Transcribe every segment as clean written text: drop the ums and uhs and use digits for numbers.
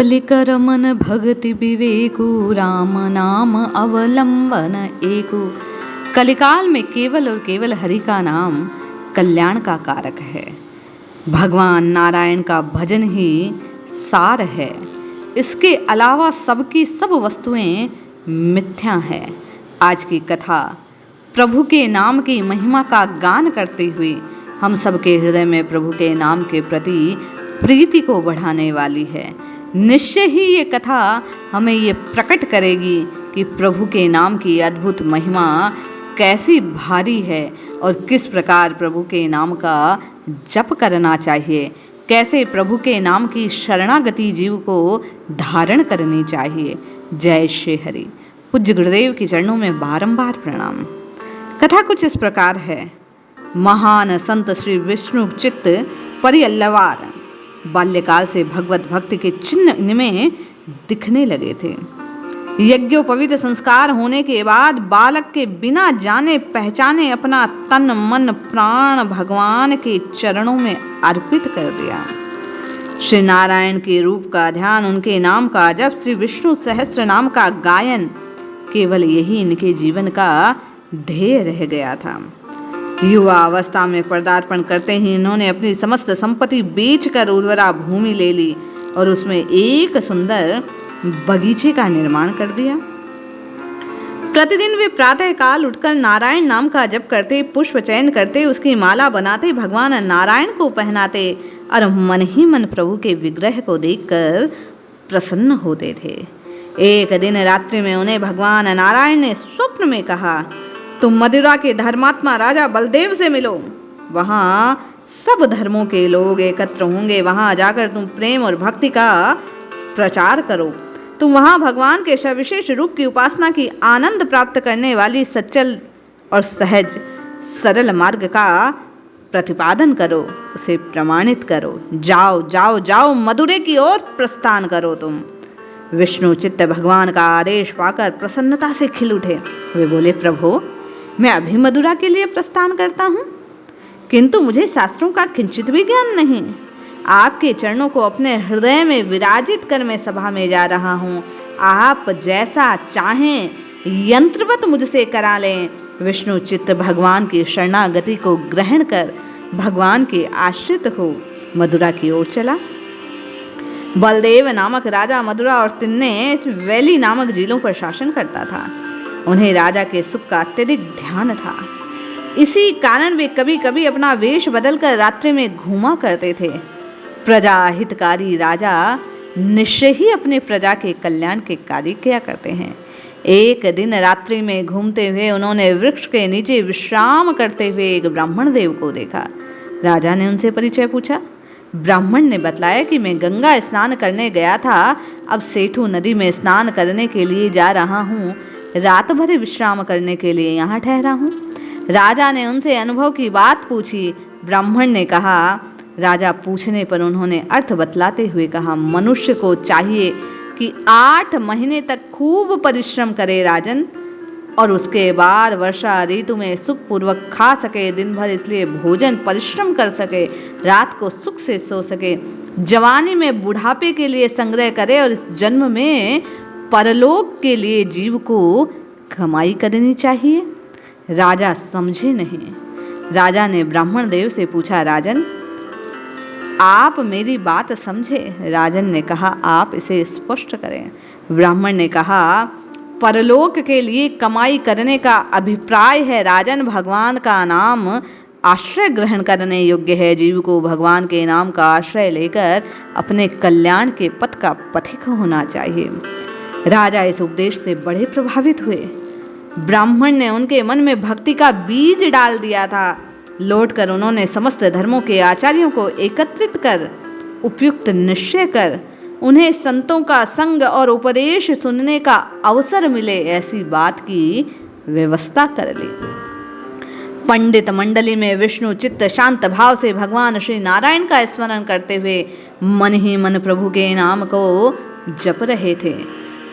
कलिकर मन भगति विवेकु राम नाम अवलंबन एकु। कलिकाल में केवल और केवल हरि का नाम कल्याण का कारक है। भगवान नारायण का भजन ही सार है। इसके अलावा सबकी सब वस्तुएं मिथ्या है। आज की कथा प्रभु के नाम की महिमा का गान करते हुए हम सबके हृदय में प्रभु के नाम के प्रति प्रीति को बढ़ाने वाली है। निश्चय ही ये कथा हमें ये प्रकट करेगी कि प्रभु के नाम की अद्भुत महिमा कैसी भारी है और किस प्रकार प्रभु के नाम का जप करना चाहिए, कैसे प्रभु के नाम की शरणागति जीव को धारण करनी चाहिए। जय श्री हरि। पूज्य गुरुदेव के चरणों में बारंबार प्रणाम। कथा कुछ इस प्रकार है। महान संत श्री विष्णु चित्त परियल्लवार बाल्यकाल से भगवत भक्ति के चिन्ह इनमें दिखने लगे थे। यज्ञोपवीत संस्कार होने के बाद बालक के बिना जाने पहचाने अपना तन मन प्राण भगवान के चरणों में अर्पित कर दिया। श्री नारायण के रूप का ध्यान, उनके नाम का जप, श्री विष्णु सहस्त्र नाम का गायन, केवल यही इनके जीवन का ध्येय रह गया था। युवा अवस्था में पदार्पण करते ही इन्होंने अपनी समस्त संपत्ति बेचकर उर्वरा भूमि ले ली और उसमें एक सुंदर बगीचे का निर्माण कर दिया। प्रतिदिन वे प्रातः काल उठकर नारायण नाम का जप करते, पुष्प चयन करते, उसकी माला बनाते, भगवान नारायण को पहनाते और मन ही मन प्रभु के विग्रह को देखकर प्रसन्न होते थे। एक दिन रात्रि में उन्हें भगवान नारायण ने स्वप्न में कहा, तुम मदिरा के धर्मात्मा राजा बलदेव से मिलो। वहाँ सब धर्मों के लोग एकत्र होंगे। वहाँ जाकर तुम प्रेम और भक्ति का प्रचार करो। तुम वहाँ भगवान के सविशेष रूप की उपासना की आनंद प्राप्त करने वाली सच्चल और सहज सरल मार्ग का प्रतिपादन करो, उसे प्रमाणित करो। जाओ जाओ जाओ, मदुरै की ओर प्रस्थान करो। तुम विष्णु चित्त भगवान का आदेश पाकर प्रसन्नता से खिल उठे। वे बोले, प्रभु, मैं अभी मदुरा के लिए प्रस्थान करता हूँ, किंतु मुझे शास्त्रों का किंचित भी ज्ञान नहीं। आपके चरणों को अपने हृदय में विराजित कर मैं सभा में जा रहा हूँ। आप जैसा चाहें यंत्रवत मुझसे करा लें। विष्णु चित्त भगवान की शरणागति को ग्रहण कर भगवान के आश्रित हो मदुरा की ओर चला। बलदेव नामक राजा मदुरा और तिन्ने वैली नामक जिलों पर शासन करता था। उन्हें राजा के सुख का अत्यधिक ध्यान था। इसी कारण वे कभी कभी अपना वेश बदलकर रात्रि में घूमा करते थे। प्रजा हितकारी राजा निश्चय ही अपने प्रजा के कल्याण के कार्य किया करते हैं। एक दिन रात्रि में घूमते हुए उन्होंने वृक्ष के नीचे विश्राम करते हुए एक ब्राह्मण देव को देखा। राजा ने उनसे परिचय पूछा। ब्राह्मण ने बतलाया कि मैं गंगा स्नान करने गया था, अब सेठू नदी में स्नान करने के लिए जा रहा हूँ। रात भर विश्राम करने के लिए यहाँ ठहरा हूँ। राजा ने उनसे अनुभव की बात पूछी। ब्राह्मण ने कहा, राजा पूछने पर उन्होंने अर्थ बतलाते हुए कहा, मनुष्य को चाहिए कि 8 महीने तक खूब परिश्रम करे राजन, और उसके बाद वर्षा ऋतु में सुखपूर्वक खा सके, दिन भर इसलिए भोजन परिश्रम कर सके, रात को सुख से सो सके, जवानी में बुढ़ापे के लिए संग्रह करे और इस जन्म में परलोक के लिए जीव को कमाई करनी चाहिए। राजा समझे नहीं। राजा ने ब्राह्मण देव से पूछा, राजन, आप मेरी बात समझे? राजन ने कहा, आप इसे स्पष्ट करें। ब्राह्मण ने कहा, परलोक के लिए कमाई करने का अभिप्राय है राजन, भगवान का नाम आश्रय ग्रहण करने योग्य है। जीव को भगवान के नाम का आश्रय लेकर अपने कल्याण के पथ का पथिक होना चाहिए। राजा इस उपदेश से बड़े प्रभावित हुए। ब्राह्मण ने उनके मन में भक्ति का बीज डाल दिया था। लौटकर उन्होंने समस्त धर्मों के आचार्यों को एकत्रित कर उपयुक्त निश्चय कर उन्हें संतों का संग और उपदेश सुनने का अवसर मिले, ऐसी बात की व्यवस्था कर ली। पंडित मंडली में विष्णु चित्त शांत भाव से भगवान श्री नारायण का स्मरण करते हुए मन ही मन प्रभु के नाम को जप रहे थे।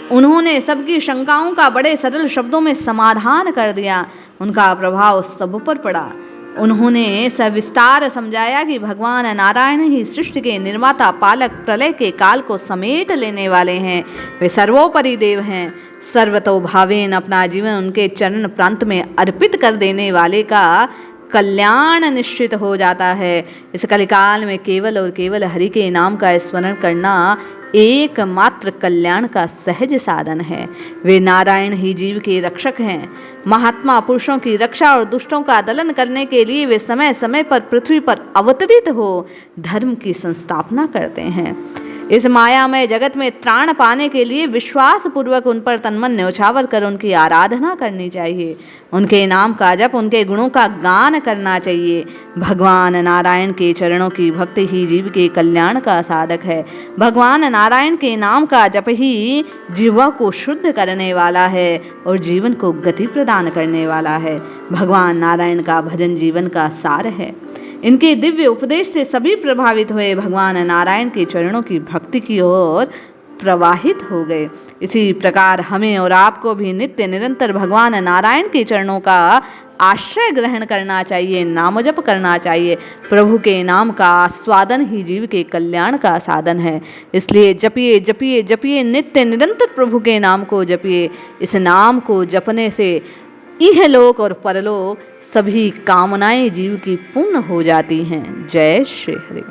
उन्होंने सबकी शंकाओं का बड़े सरल शब्दों में समाधान कर दिया। उनका प्रभाव सब पर पड़ा। उन्होंने सविस्तार समझाया कि भगवान नारायण ही सृष्टि के निर्माता, पालक, प्रलय के काल को समेट लेने वाले हैं। वे सर्वोपरि देव हैं। सर्वतोभावेन अपना जीवन उनके चरण प्रांत में अर्पित कर देने वाले का कल्याण निश्चित हो जाता है। इस कलिकाल में केवल और केवल हरि के नाम का स्मरण करना एकमात्र कल्याण का सहज साधन है। वे नारायण ही जीव के रक्षक हैं। महात्मा पुरुषों की रक्षा और दुष्टों का दलन करने के लिए वे समय समय पर पृथ्वी पर अवतरित हो धर्म की संस्थापना करते हैं। इस मायामय जगत में त्राण पाने के लिए विश्वास पूर्वक उन पर तन मन न्यौछावर कर उनकी आराधना करनी चाहिए। उनके नाम का जप, उनके गुणों का गान करना चाहिए। भगवान नारायण के चरणों की भक्ति ही जीव के कल्याण का साधक है। भगवान नारायण के नाम का जप ही जीवा को शुद्ध करने वाला है और जीवन को गति प्रदान करने वाला है। भगवान नारायण का भजन जीवन का सार है। इनके दिव्य उपदेश से सभी प्रभावित हुए भगवान नारायण के चरणों की भक्ति की ओर प्रवाहित हो गए। इसी प्रकार हमें और आपको भी नित्य निरंतर भगवान नारायण के चरणों का आश्रय ग्रहण करना चाहिए, नाम जप करना चाहिए। प्रभु के नाम का आस्वादन ही जीव के कल्याण का साधन है। इसलिए जपिए जपिए जपिए, नित्य निरंतर प्रभु के नाम को जपिए। इस नाम को जपने से इहलोक और परलोक सभी कामनाएं जीव की पूर्ण हो जाती हैं। जय श्री हरि।